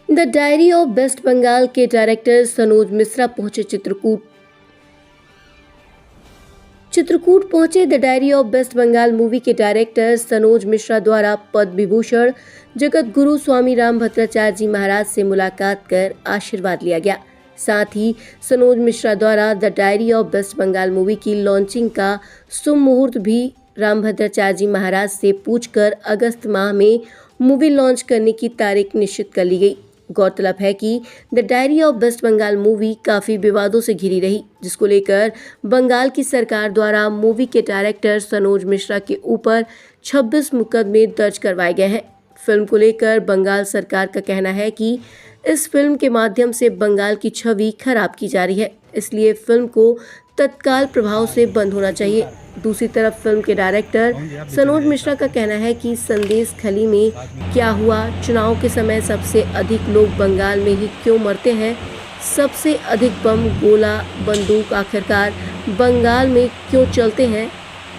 The diary of West Bengal के director Sanoj Mishra पहुंचे चित्रकूट पहुंचे the diary of West Bengal movie के डायरेक्टर सनोज मिश्रा द्वारा पद्म विभूषण जगत गुरु स्वामी रामभद्राचार्य जी महाराज से मुलाकात कर आशीर्वाद लिया गया। साथ ही सनोज मिश्रा द्वारा the diary of West Bengal movie की लॉन्चिंग का शुभ मुहूर्त भी रामभद्राचार्य जी महाराज से पूछकर अगस्त माह में मूवी लॉन्च करने की तारीख निश्चित कर ली गई। गौरतलब है कि the diary of West Bengal movie काफ़ी विवादों से घिरी रही, जिसको लेकर बंगाल की सरकार द्वारा मूवी के डायरेक्टर सनोज मिश्रा के ऊपर 26 मुकदमे दर्ज करवाए गए हैं। फिल्म को लेकर बंगाल सरकार का कहना है कि इस फिल्म के माध्यम से बंगाल की छवि खराब की जा रही है, इसलिए फिल्म को तत्काल प्रभाव से बंद होना चाहिए। दूसरी तरफ फिल्म के डायरेक्टर सनोज मिश्रा का कहना है कि संदेश खली में क्या हुआ, चुनाव के समय सबसे अधिक लोग बंगाल में ही क्यों मरते हैं, सबसे अधिक बम गोला बंदूक आखिरकार बंगाल में क्यों चलते हैं,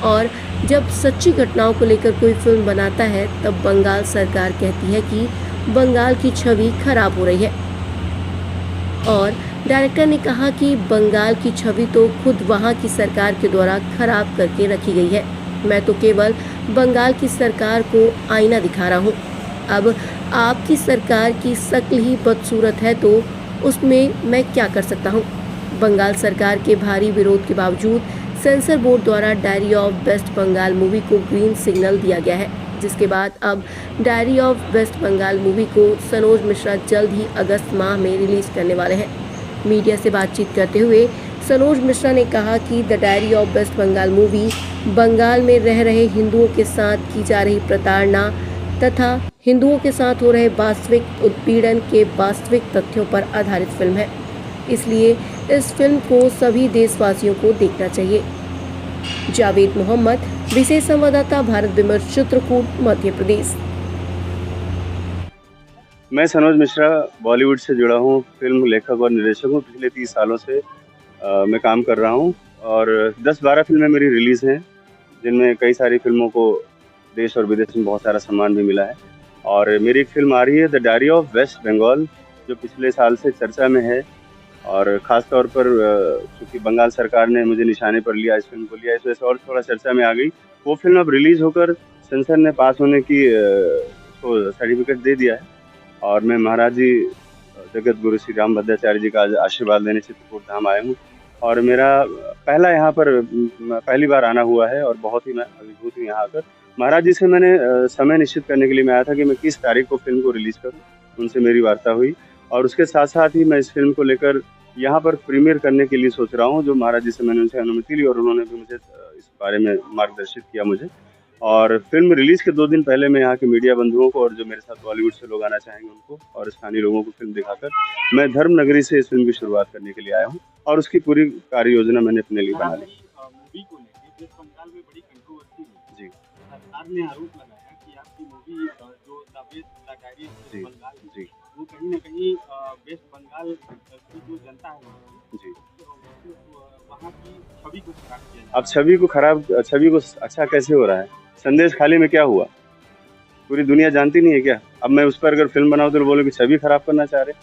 और जब सच्ची घटनाओं को लेकर कोई फिल्म बनाता है तब बंगाल सरकार कहती है कि बंगाल की छवि खराब हो रही है। और डायरेक्टर ने कहा कि बंगाल की छवि तो खुद वहां की सरकार के द्वारा खराब करके रखी गई है। मैं तो केवल बंगाल की सरकार को आईना दिखा रहा हूं। अब आपकी सरकार की शक्ल ही बदसूरत है तो उसमें मैं क्या कर सकता हूं। बंगाल सरकार के भारी विरोध के बावजूद सेंसर बोर्ड द्वारा diary of West Bengal movie को ग्रीन सिग्नल दिया गया है, जिसके बाद अब diary of West Bengal movie को सनोज मिश्रा जल्द ही अगस्त माह में रिलीज करने वाले हैं। मीडिया से बातचीत करते हुए सनोज मिश्रा ने कहा कि the diary of West Bengal movie Bengal में रह रहे हिंदुओं के साथ की जा रही प्रताड़ना तथा हिंदुओं के साथ हो रहे वास्तविक उत्पीड़न के वास्तविक तथ्यों पर आधारित फिल्म है, इसलिए इस फिल्म को सभी देशवासियों को देखना चाहिए। जावेद मोहम्मद, विशेष संवाददाता, भारत विमर्श, चित्रकूट, मध्य प्रदेश। मैं सनोज मिश्रा बॉलीवुड से जुड़ा हूँ, फिल्म लेखक और निर्देशक हूँ। पिछले 30 सालों से मैं काम कर रहा हूँ और 10-12 फिल्में मेरी रिलीज़ हैं, जिनमें कई सारी फिल्मों को देश और विदेश में बहुत सारा सम्मान भी मिला है। और मेरी एक फिल्म आ रही है the diary of West Bengal, जो पिछले साल से चर्चा में है और ख़ास तौर पर चूँकि बंगाल सरकार ने मुझे निशाने पर लिया, इस फिल्म को लिया, इस वजह से और थोड़ा चर्चा में आ गई। वो फिल्म अब रिलीज़ होकर सेंसर ने पास होने की उसको सर्टिफिकेट दे दिया है और मैं महाराज जी जगत गुरु श्री रामभद्राचार्य जी का आज आशीर्वाद लेने चित्रकूट धाम आया हूँ। और मेरा पहला यहाँ पर पहली बार आना हुआ है और बहुत ही मैं अभिभूत हूँ यहाँ आकर। महाराज जी से मैंने समय निश्चित करने के लिए मैं आया था कि मैं किस तारीख को फिल्म को रिलीज़ करूँ, उनसे मेरी वार्ता हुई और उसके साथ साथ ही मैं इस फिल्म को लेकर यहाँ पर प्रीमियर करने के लिए सोच रहा हूँ। जो महाराज जी से मैंने उनसे अनुमति ली और उन्होंने भी मुझे इस बारे में मार्गदर्शित किया मुझे। और फिल्म रिलीज के 2 दिन पहले मैं यहाँ के मीडिया बंधुओं को और जो मेरे साथ बॉलीवुड से लोग आना चाहेंगे उनको और स्थानीय लोगों को फिल्म दिखाकर मैं धर्म नगरी से इस फिल्म की शुरुआत करने के लिए आया हूँ और उसकी पूरी कार्य योजना मैंने अपने लिए बना ली। मूवी को लेकर वेस्ट बंगाल में बड़ी कंट्रोवर्सी हुई। जी, सरकार ने आरोप लगाया कि आपकी मूवी जो the diary of West Bengal ji, वो कहीं ना कहीं वेस्ट बंगाल की जो जनता है जी, वहाँ की छवि को खराब किया जाए। अब छवि को अच्छा कैसे हो रहा है? संदेश खाली में क्या हुआ? पूरी दुनिया जानती नहीं है क्या? अब मैं उस पर अगर फिल्म बनाऊं तो बोलो कि छवि खराब करना चाह रहे।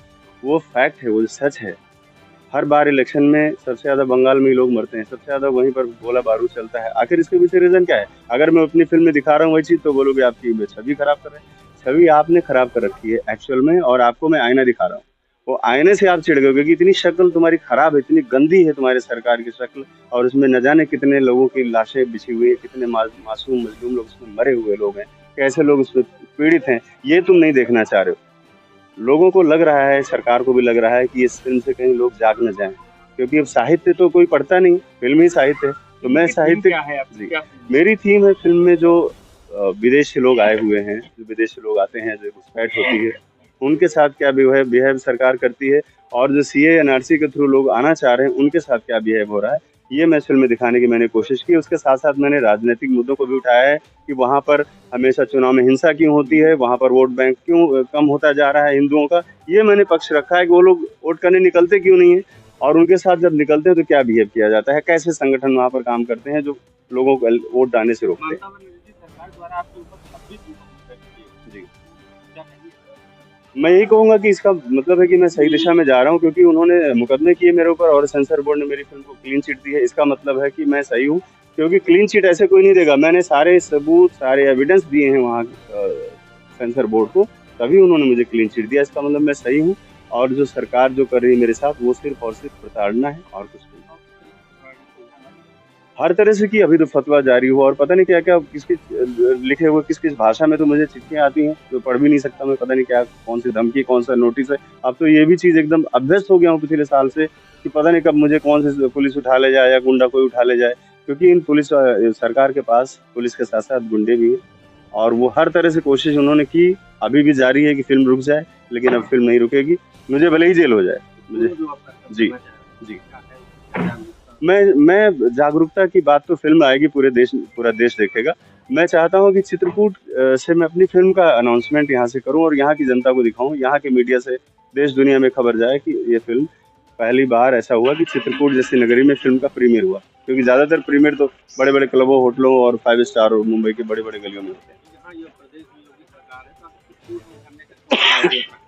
वो फैक्ट है, वो सच है। हर बार इलेक्शन में सबसे ज़्यादा बंगाल में ही लोग मरते हैं, सबसे ज़्यादा वहीं पर गोला बारूद चलता है। आखिर इसके पीछे रीज़न क्या है? अगर मैं अपनी फिल्म में दिखा रहा हूँ वही चीज़ तो बोलोगे आपकी छवि खराब कर रहे हैं। छवि आपने खराब कर रखी है एक्चुअल में और आपको मैं आईना दिखा रहा हूँ। वो आईने से आप चिढ़ गए क्योंकि इतनी शक्ल तुम्हारी खराब है, इतनी गंदी है तुम्हारे सरकार की शक्ल और उसमें न जाने कितने लोगों की लाशें बिछी हुई है, कितने मासूम मजलूम लोग उसमें मरे हुए लोग हैं, कैसे लोग उसमें पीड़ित हैं, ये तुम नहीं देखना चाह रहे हो। लोगों को लग रहा है, सरकार को भी लग रहा है कि इस फिल्म से कहीं लोग जाग न जाएं, क्योंकि अब साहित्य तो कोई पढ़ता नहीं, फिल्म ही साहित्य है। तो मैं साहित्य क्या है आपकी? मेरी थीम है फिल्म में जो विदेश से लोग आए हुए हैं, जो विदेश से लोग आते हैं, जो घुसपैठ होती है, उनके साथ क्या बिहेव सरकार करती है और जो सीए एनआरसी के थ्रू लोग आना चाह रहे हैं उनके साथ क्या बिहेव हो रहा है, ये मैं इस फिल्म में दिखाने की मैंने कोशिश की। उसके साथ साथ मैंने राजनीतिक मुद्दों को भी उठाया है कि वहाँ पर हमेशा चुनाव में हिंसा क्यों होती है, वहाँ पर वोट बैंक क्यों कम होता जा रहा है हिंदुओं का, ये मैंने पक्ष रखा है कि वो लोग वोट करने निकलते क्यों नहीं है और उनके साथ जब निकलते हैं तो क्या बिहेव किया जाता है, कैसे संगठन वहाँ पर काम करते हैं जो लोगों को वोट डालने से रोकते हैं। सरकार द्वारा आपके ऊपर 26 मुकदमे दर्ज किए। जी, क्या कहिए? मैं यही कहूँगा कि इसका मतलब है कि मैं सही दिशा में जा रहा हूँ, क्योंकि उन्होंने मुकदमे किए मेरे ऊपर और सेंसर बोर्ड ने मेरी फ़िल्म को क्लीन चिट दी है। इसका मतलब है कि मैं सही हूँ, क्योंकि क्लीन चिट ऐसे कोई नहीं देगा। मैंने सारे सबूत, सारे एविडेंस दिए हैं वहाँ सेंसर बोर्ड को, तभी उन्होंने मुझे क्लीन चिट दिया। इसका मतलब मैं सही हूँ, और जो सरकार जो कर रही है मेरे साथ, वो सिर्फ़ और सिर्फ़ प्रताड़ना है और कुछ नहीं। हर तरह से कि अभी तो फतवा जारी हुआ और पता नहीं क्या-क्या किस-किस लिखे हुए किस-किस भाषा में तो मुझे चिट्ठियाँ आती हैं, जो पढ़ भी नहीं सकता मैं, पता नहीं क्या कौन-सी धमकी, कौन-सा नोटिस है। अब तो ये भी चीज़ एकदम अभ्यस्त हो गया हूँ पिछले साल से कि पता नहीं कब मुझे कौन सी पुलिस उठा ले जाए या गुंडा कोई उठा ले जाए। क्योंकि इन सरकार के पास पुलिस के साथ-साथ गुंडे भी हैं, और वो हर तरह से कोशिश उन्होंने की, अभी भी जारी है कि फ़िल्म रुक जाए, लेकिन अब फ़िल्म नहीं रुकेगी। मुझे भले ही जेल हो जाए। मुझे जो आपका जी, सपना है, जी। क्या है जागरूकता? मैं जागरूकता की बात तो फ़िल्म आएगी, पूरा देश देखेगा। मैं चाहता हूँ कि चित्रकूट से मैं अपनी फ़िल्म का अनाउंसमेंट यहाँ से करूँ और यहाँ की जनता को दिखाऊँ, यहाँ के मीडिया से देश दुनिया में खबर जाए कि ये फ़िल्म पहली बार ऐसा हुआ कि चित्रकूट जैसी नगरी में फ़िल्म का प्रीमियर हुआ। क्योंकि ज़्यादातर प्रीमियर तो बड़े-बड़े क्लबों, होटलों और 5 स्टार और मुंबई के बड़े-बड़े गलियों में होते हैं। यहाँ ये प्रदेश में योगी सरकार है, तो आप चित्रकूट में करने का क्यों उद्देश्य रखा?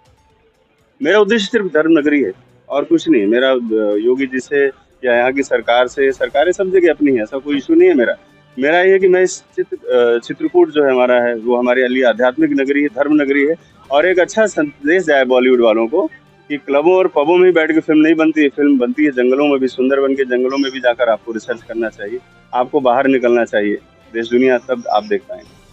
मेरा उद्देश्य सिर्फ धर्म नगरी है और कुछ नहीं। मेरा योगी जी से या यहाँ की सरकार से, सरकारें सब जगह अपनी है, ऐसा कोई इशू नहीं है मेरा। मेरा ये है कि मैं इस चित्रकूट जो है हमारा है, वो हमारे लिए आध्यात्मिक नगरी है, धर्म नगरी है, और एक अच्छा संदेश जाए बॉलीवुड वालों को कि क्लबों और पबों में ही बैठ के फ़िल्म नहीं बनती है, फ़िल्म बनती है जंगलों में भी, सुंदरबन के जंगलों में भी जाकर आपको रिसर्च करना चाहिए। आपको बाहर निकलना चाहिए, देश दुनिया, तब आप देख पाएँगे।